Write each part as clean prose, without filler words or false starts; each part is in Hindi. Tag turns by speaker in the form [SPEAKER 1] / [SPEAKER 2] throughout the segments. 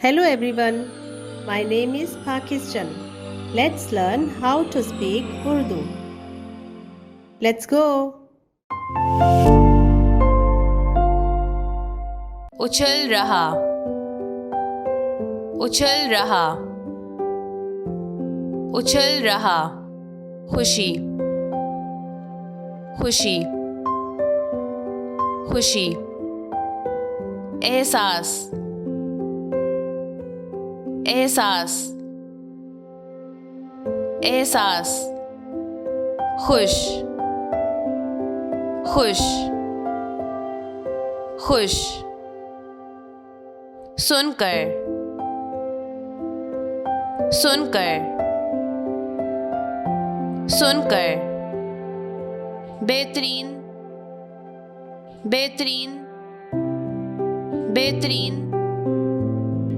[SPEAKER 1] Hello everyone, my name is Pakistan. Let's learn how to speak Urdu. Let's go.
[SPEAKER 2] उछल रहा, उछल रहा, उछल रहा, खुशी, खुशी, खुशी, एहसास, एहसास, एहसास, खुश, खुश, खुश, सुनकर, सुनकर, सुनकर, बेहतरीन, बेहतरीन, बेहतरीन,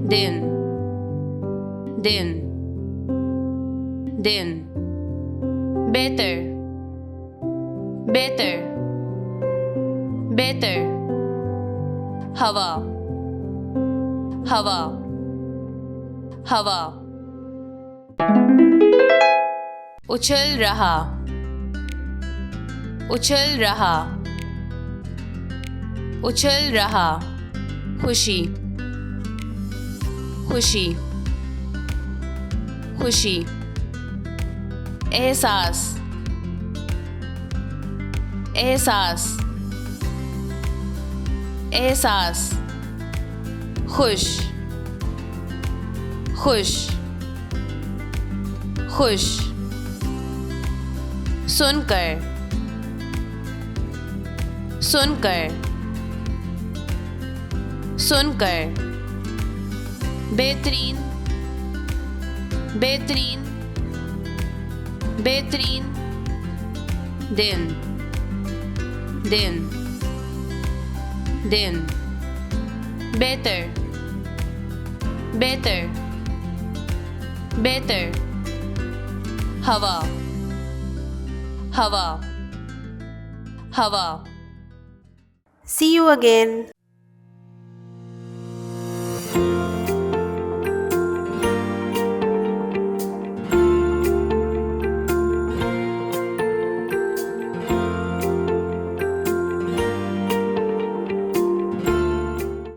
[SPEAKER 2] दिन, दिन, दिन, बेहतर, बेहतर, बेहतर, हवा, हवा, हवा, उछल रहा, उछल रहा, उछल रहा, खुशी, खुशी, खुशी, एहसास, एहसास, एहसास, खुश, खुश, खुश, सुनकर, सुनकर, सुनकर, बेहतरीन, बेहतरीन, बेहतरीन, दिन, दिन, दिन, बेहतर, बेहतर, बेहतर, हवा, हवा, हवा.
[SPEAKER 1] See you again.